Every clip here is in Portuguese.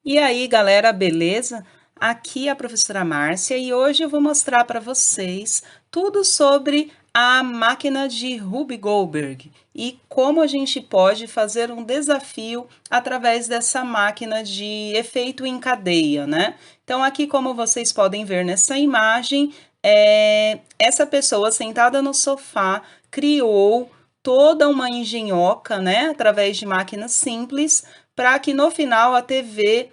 E aí, galera, beleza? Aqui é a professora Márcia e hoje eu vou mostrar para vocês tudo sobre a máquina de Ruby Goldberg e como a gente pode fazer um desafio através dessa máquina de efeito em cadeia, né? Então, aqui, como vocês podem ver nessa imagem, essa pessoa sentada no sofá criou toda uma engenhoca, né, através de máquinas simples, para que no final a TV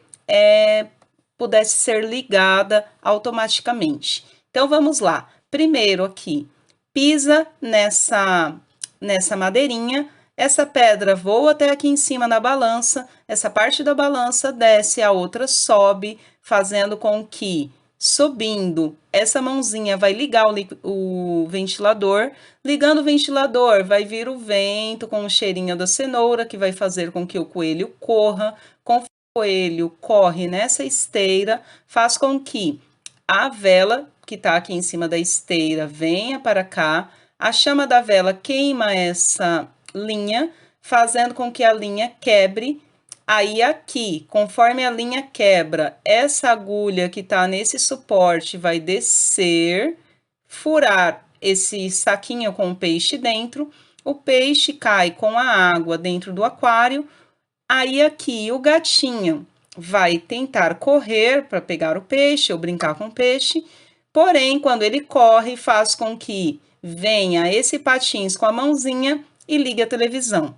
pudesse ser ligada automaticamente. Então vamos lá. Primeiro aqui, pisa nessa madeirinha, essa pedra voa até aqui em cima na balança, essa parte da balança desce, a outra sobe, fazendo com que subindo, essa mãozinha vai ligar o ventilador. Ligando o ventilador, vai vir o vento com o cheirinho da cenoura, que vai fazer com que o coelho corra. Conforme o coelho corre nessa esteira, faz com que a vela, que está aqui em cima da esteira, venha para cá. A chama da vela queima essa linha, fazendo com que a linha quebre. Aí aqui, conforme a linha quebra, essa agulha que está nesse suporte vai descer, furar esse saquinho com o peixe dentro, o peixe cai com a água dentro do aquário. Aí aqui o gatinho vai tentar correr para pegar o peixe ou brincar com o peixe, porém, quando ele corre, faz com que venha esse patins com a mãozinha e ligue a televisão.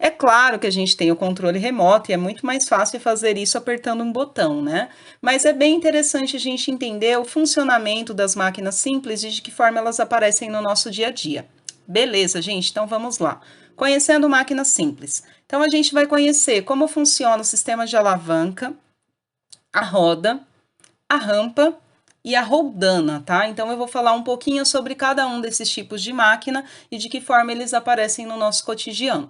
É claro que a gente tem o controle remoto e é muito mais fácil fazer isso apertando um botão, né? Mas é bem interessante a gente entender o funcionamento das máquinas simples e de que forma elas aparecem no nosso dia a dia. Beleza, gente? Então vamos lá. Conhecendo máquinas simples. Então a gente vai conhecer como funciona o sistema de alavanca, a roda, a rampa e a roldana, tá? Então eu vou falar um pouquinho sobre cada um desses tipos de máquina e de que forma eles aparecem no nosso cotidiano.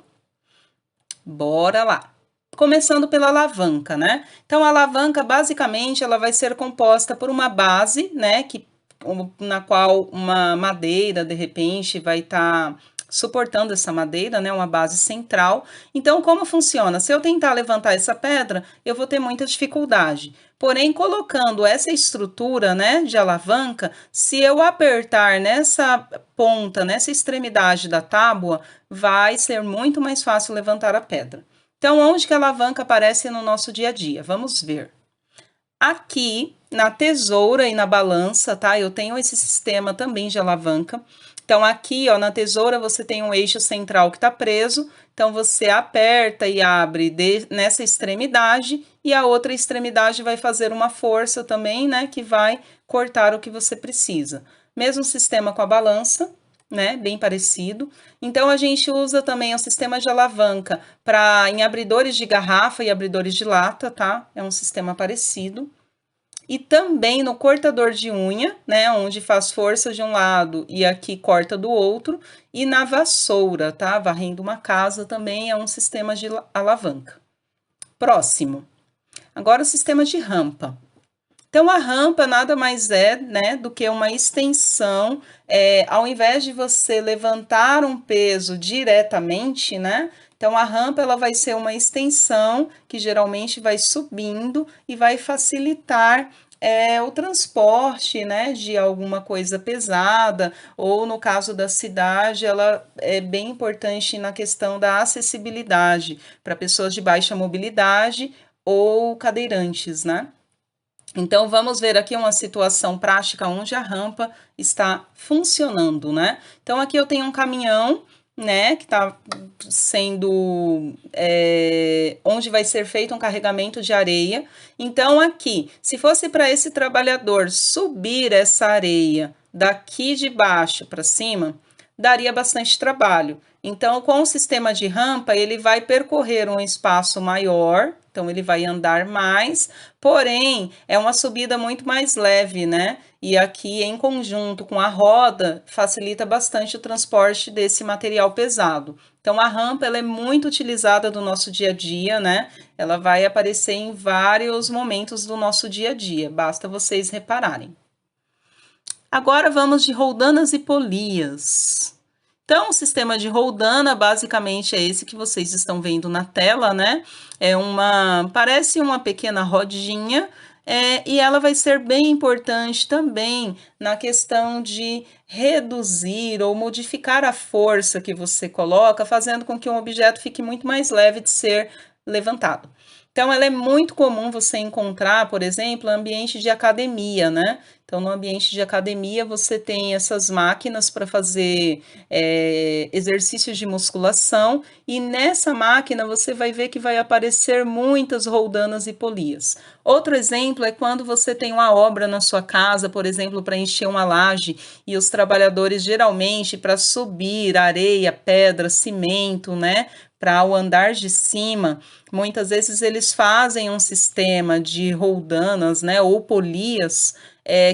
Bora lá. Começando pela alavanca, né? Então a alavanca basicamente ela vai ser composta por uma base, né, na qual uma madeira de repente vai estar suportando essa madeira, né, uma base central. Então como funciona? Se eu tentar levantar essa pedra, eu vou ter muita dificuldade. Porém, colocando essa estrutura, né, de alavanca, se eu apertar nessa ponta, nessa extremidade da tábua, vai ser muito mais fácil levantar a pedra. Então, onde que a alavanca aparece no nosso dia a dia? Vamos ver. Aqui, na tesoura e na balança, tá? Eu tenho esse sistema também de alavanca. Então, aqui, ó, na tesoura, você tem um eixo central que está preso. Então, você aperta e abre nessa extremidade e a outra extremidade vai fazer uma força também, né? Que vai cortar o que você precisa. Mesmo sistema com a balança, né? Bem parecido. Então, a gente usa também o sistema de alavanca em abridores de garrafa e abridores de lata, tá? É um sistema parecido. E também no cortador de unha, né? Onde faz força de um lado e aqui corta do outro. E na vassoura, tá? Varrendo uma casa também é um sistema de alavanca. Próximo. Agora o sistema de rampa. Então, a rampa nada mais é, né, do que uma extensão, ao invés de você levantar um peso diretamente, né, então a rampa ela vai ser uma extensão que geralmente vai subindo e vai facilitar o transporte, né, de alguma coisa pesada, ou no caso da cidade, ela é bem importante na questão da acessibilidade para pessoas de baixa mobilidade ou cadeirantes, né? Então, vamos ver aqui uma situação prática onde a rampa está funcionando, né? Então, aqui eu tenho um caminhão, né, que está sendo, onde vai ser feito um carregamento de areia. Então, aqui, se fosse para esse trabalhador subir essa areia daqui de baixo para cima, daria bastante trabalho. Então, com o sistema de rampa, ele vai percorrer um espaço maior, então ele vai andar mais, porém, é uma subida muito mais leve, né? E aqui, em conjunto com a roda, facilita bastante o transporte desse material pesado. Então, a rampa ela é muito utilizada no nosso dia a dia, né? Ela vai aparecer em vários momentos do nosso dia a dia, basta vocês repararem. Agora vamos de roldanas e polias. Então, o sistema de roldana, basicamente, é esse que vocês estão vendo na tela, né? Parece uma pequena rodinha, e ela vai ser bem importante também na questão de reduzir ou modificar a força que você coloca, fazendo com que um objeto fique muito mais leve de ser levantado. Então, ela é muito comum você encontrar, por exemplo, ambiente de academia, né? Então, no ambiente de academia, você tem essas máquinas para fazer exercícios de musculação, e nessa máquina você vai ver que vai aparecer muitas roldanas e polias. Outro exemplo é quando você tem uma obra na sua casa, por exemplo, para encher uma laje, e os trabalhadores, geralmente, para subir areia, pedra, cimento, né? Para o andar de cima, muitas vezes eles fazem um sistema de roldanas, né, ou polias,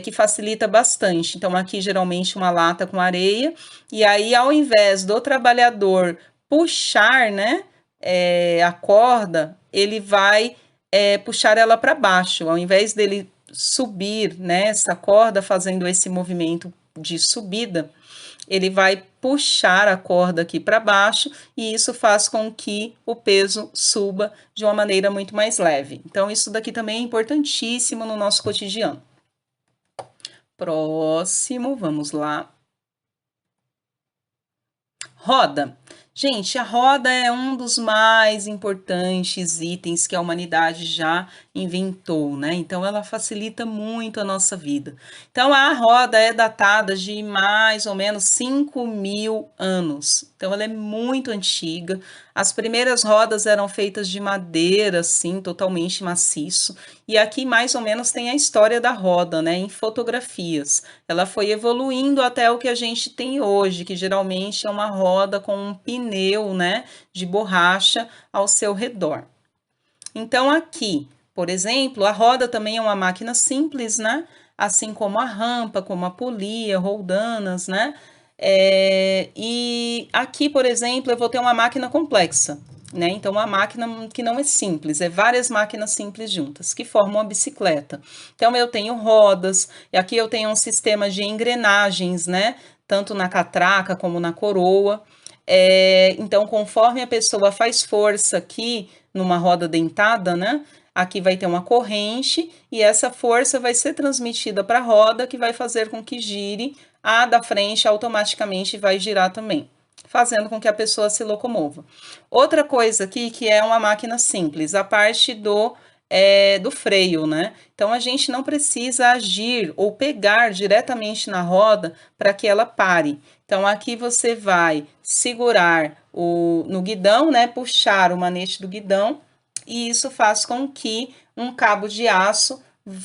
que facilita bastante. Então, aqui geralmente uma lata com areia, e aí ao invés do trabalhador puxar, né, a corda, ele vai puxar ela para baixo, ao invés dele subir, né, essa corda fazendo esse movimento de subida, ele vai puxar a corda aqui para baixo, e isso faz com que o peso suba de uma maneira muito mais leve. Então, isso daqui também é importantíssimo no nosso cotidiano. Próximo, vamos lá. Roda. Gente, a roda é um dos mais importantes itens que a humanidade já inventou, né? Então, ela facilita muito a nossa vida. Então, a roda é datada de mais ou menos 5.000 anos. Então, ela é muito antiga. As primeiras rodas eram feitas de madeira, assim, totalmente maciço. E aqui, mais ou menos, tem a história da roda, né? Em fotografias. Ela foi evoluindo até o que a gente tem hoje, que geralmente é uma roda com um pneu, né, de borracha ao seu redor. Então, aqui, por exemplo, a roda também é uma máquina simples, né? Assim como a rampa, como a polia, roldanas, né? E aqui, por exemplo, eu vou ter uma máquina complexa, né? Então, uma máquina que não é simples, é várias máquinas simples juntas, que formam uma bicicleta. Então, eu tenho rodas, e aqui eu tenho um sistema de engrenagens, né? Tanto na catraca como na coroa. Então, conforme a pessoa faz força aqui numa roda dentada, né? Aqui vai ter uma corrente, e essa força vai ser transmitida para a roda, que vai fazer com que gire. A da frente automaticamente vai girar também, fazendo com que a pessoa se locomova. Outra coisa aqui que é uma máquina simples, a parte do freio, né? Então, a gente não precisa agir ou pegar diretamente na roda para que ela pare. Então, aqui você vai segurar no guidão, né? Puxar o manete do guidão, e isso faz com que um cabo de aço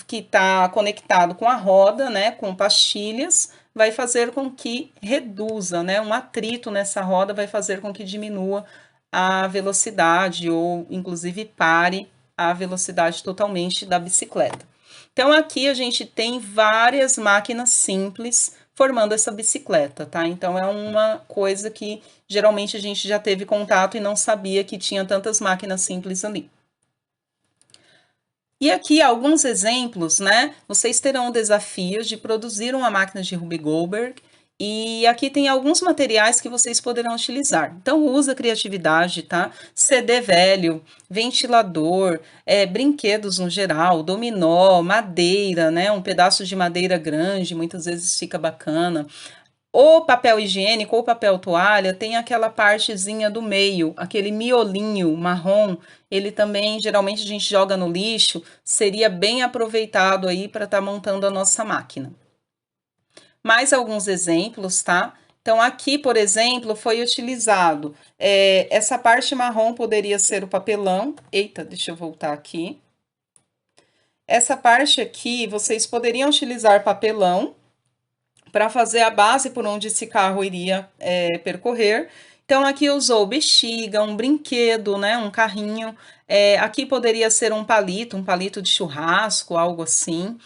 que está conectado com a roda, né? Com pastilhas, vai fazer com que reduza, né? Um atrito nessa roda vai fazer com que diminua a velocidade, ou inclusive pare a velocidade totalmente da bicicleta. Então, aqui a gente tem várias máquinas simples formando essa bicicleta, tá? Então, é uma coisa que geralmente a gente já teve contato e não sabia que tinha tantas máquinas simples ali. E aqui alguns exemplos, né? Vocês terão o desafio de produzir uma máquina de Ruby Goldberg, e aqui tem alguns materiais que vocês poderão utilizar. Então, usa criatividade, tá? CD velho, ventilador, brinquedos no geral, dominó, madeira, né? Um pedaço de madeira grande, muitas vezes fica bacana. O papel higiênico ou papel toalha tem aquela partezinha do meio, aquele miolinho marrom, ele também geralmente a gente joga no lixo, seria bem aproveitado aí para estar montando a nossa máquina. Mais alguns exemplos, tá? Então, aqui, por exemplo, foi utilizado, essa parte marrom poderia ser o papelão. Eita, deixa eu voltar aqui. Essa parte aqui, vocês poderiam utilizar papelão para fazer a base por onde esse carro iria percorrer. Então, aqui usou bexiga, um brinquedo, né, um carrinho. Aqui poderia ser um palito de churrasco, algo assim.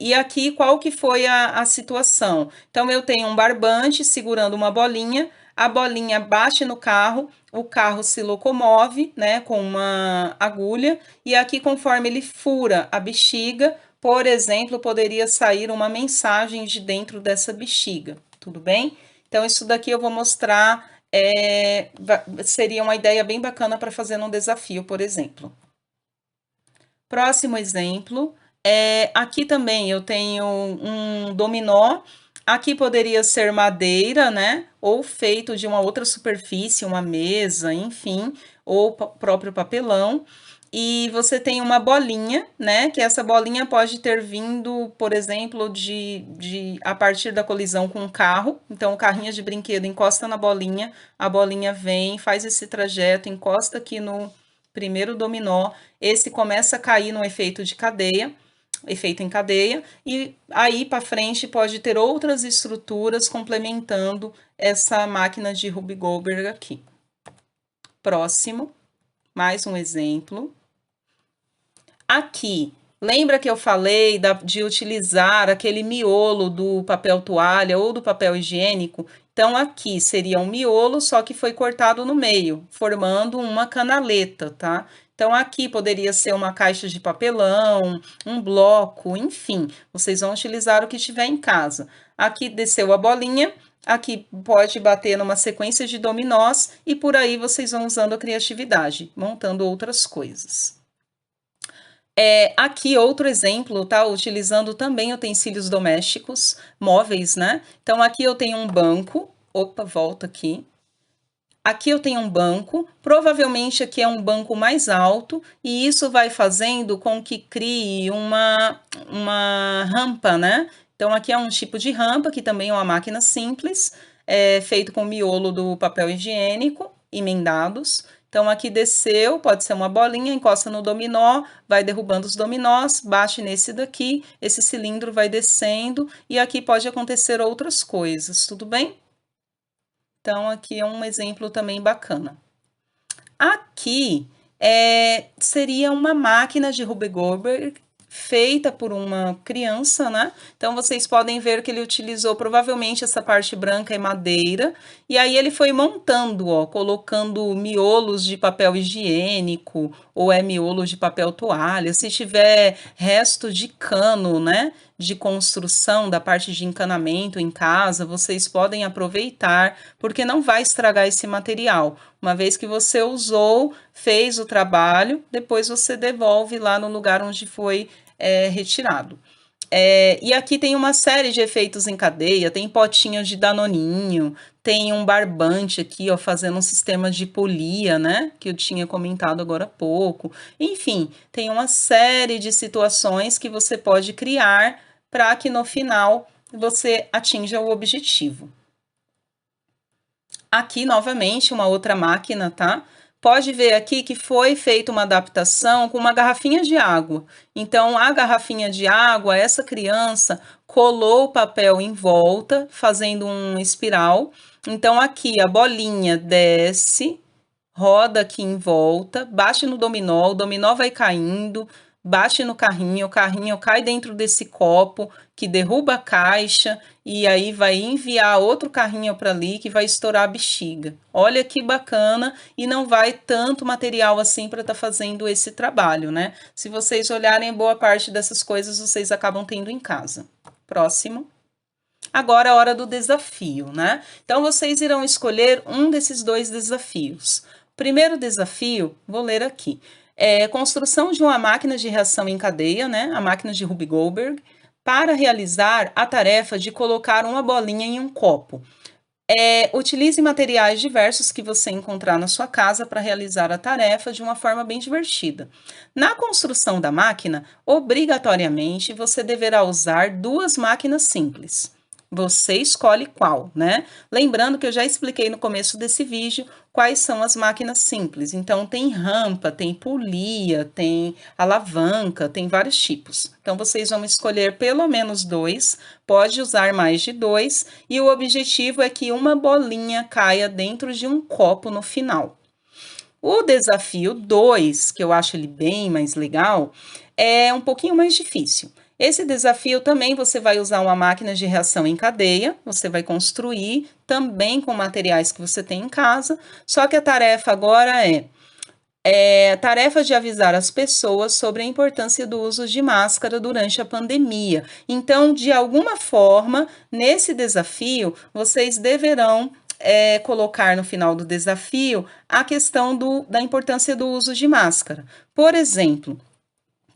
E aqui, qual que foi a situação? Então, eu tenho um barbante segurando uma bolinha, a bolinha bate no carro, o carro se locomove, né, com uma agulha, e aqui, conforme ele fura a bexiga, por exemplo, poderia sair uma mensagem de dentro dessa bexiga, tudo bem? Então, isso daqui eu vou mostrar, seria uma ideia bem bacana para fazer num desafio, por exemplo. Próximo exemplo, aqui também eu tenho um dominó. Aqui poderia ser madeira, né? Ou feito de uma outra superfície, uma mesa, enfim, ou próprio papelão. E você tem uma bolinha, né? Que essa bolinha pode ter vindo, por exemplo, a partir da colisão com um carro. Então, o carrinho de brinquedo encosta na bolinha, a bolinha vem, faz esse trajeto, encosta aqui no primeiro dominó, esse começa a cair no efeito de cadeia, efeito em cadeia, e aí para frente pode ter outras estruturas complementando essa máquina de Ruby Goldberg aqui. Próximo, mais um exemplo. Aqui, lembra que eu falei de utilizar aquele miolo do papel toalha ou do papel higiênico? Então, aqui seria um miolo, só que foi cortado no meio, formando uma canaleta, tá? Então, aqui poderia ser uma caixa de papelão, um bloco, enfim, vocês vão utilizar o que tiver em casa. Aqui desceu a bolinha, aqui pode bater numa sequência de dominós e por aí vocês vão usando a criatividade, montando outras coisas. Aqui outro exemplo, tá? Utilizando também utensílios domésticos, móveis, né? Então, aqui eu tenho um banco. Opa, volta aqui. Aqui eu tenho um banco, provavelmente aqui é um banco mais alto, e isso vai fazendo com que crie uma rampa, né? Então, aqui é um tipo de rampa, que também é uma máquina simples, feito com miolo do papel higiênico, emendados. Então, aqui desceu, pode ser uma bolinha, encosta no dominó, vai derrubando os dominós, bate nesse daqui, esse cilindro vai descendo, e aqui pode acontecer outras coisas, tudo bem? Então, aqui é um exemplo também bacana. Aqui seria uma máquina de Ruby Goldberg feita por uma criança, né? Então, vocês podem ver que ele utilizou provavelmente essa parte branca é madeira, e aí ele foi montando, ó, colocando miolos de papel higiênico, ou miolos de papel toalha, se tiver resto de cano, né? De construção da parte de encanamento em casa, vocês podem aproveitar, porque não vai estragar esse material. Uma vez que você usou, fez o trabalho, depois você devolve lá no lugar onde foi retirado. E aqui tem uma série de efeitos em cadeia, tem potinhos de danoninho, tem um barbante aqui, ó, fazendo um sistema de polia, né, que eu tinha comentado agora há pouco. Enfim, tem uma série de situações que você pode criar para que no final você atinja o objetivo. Aqui, novamente, uma outra máquina, tá? Pode ver aqui que foi feita uma adaptação com uma garrafinha de água. Então, a garrafinha de água, essa criança colou o papel em volta, fazendo um espiral. Então, aqui a bolinha desce, roda aqui em volta, bate no dominó, o dominó vai caindo, bate no carrinho, o carrinho cai dentro desse copo, que derruba a caixa, e aí vai enviar outro carrinho para ali, que vai estourar a bexiga. Olha que bacana, e não vai tanto material assim para estar fazendo esse trabalho, né? Se vocês olharem, boa parte dessas coisas vocês acabam tendo em casa. Próximo. Agora é a hora do desafio, né? Então, vocês irão escolher um desses dois desafios. Primeiro desafio, vou ler aqui. Construção de uma máquina de reação em cadeia, né? A máquina de Ruby Goldberg, para realizar a tarefa de colocar uma bolinha em um copo. Utilize materiais diversos que você encontrar na sua casa para realizar a tarefa de uma forma bem divertida. Na construção da máquina, obrigatoriamente você deverá usar duas máquinas simples. Você escolhe qual, né? Lembrando que eu já expliquei no começo desse vídeo quais são as máquinas simples. Então, tem rampa, tem polia, tem alavanca, tem vários tipos. Então, vocês vão escolher pelo menos dois, pode usar mais de dois, e o objetivo é que uma bolinha caia dentro de um copo no final. O desafio 2, que eu acho ele bem mais legal, é um pouquinho mais difícil. Esse desafio também você vai usar uma máquina de reação em cadeia, você vai construir também com materiais que você tem em casa, só que a tarefa agora Tarefa de avisar as pessoas sobre a importância do uso de máscara durante a pandemia. Então, de alguma forma, nesse desafio, vocês deverão colocar no final do desafio a questão da importância do uso de máscara. Por exemplo,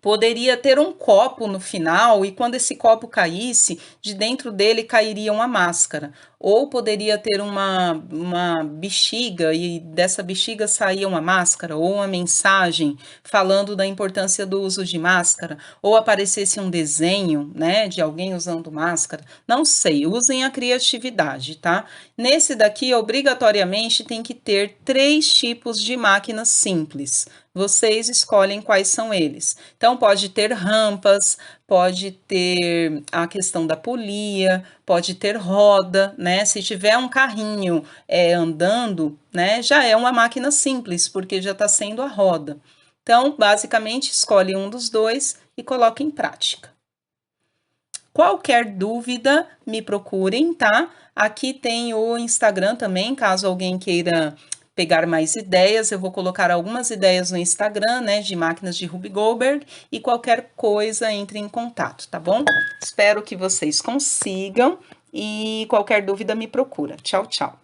poderia ter um copo no final e quando esse copo caísse, de dentro dele cairia uma máscara. Ou poderia ter uma bexiga e dessa bexiga saía uma máscara, ou uma mensagem falando da importância do uso de máscara, ou aparecesse um desenho, né, de alguém usando máscara. Não sei, usem a criatividade, tá? Nesse daqui, obrigatoriamente, tem que ter 3 tipos de máquinas simples. Vocês escolhem quais são eles. Então, pode ter rampas, pode ter a questão da polia, pode ter roda, né? Se tiver um carrinho andando, né, já é uma máquina simples, porque já está sendo a roda. Então, basicamente, escolhe um dos dois e coloca em prática. Qualquer dúvida, me procurem, tá? Aqui tem o Instagram também, caso alguém queira pegar mais ideias, eu vou colocar algumas ideias no Instagram, né, de máquinas de Ruby Goldberg, e qualquer coisa entre em contato, tá bom? Espero que vocês consigam e qualquer dúvida me procura. Tchau, tchau.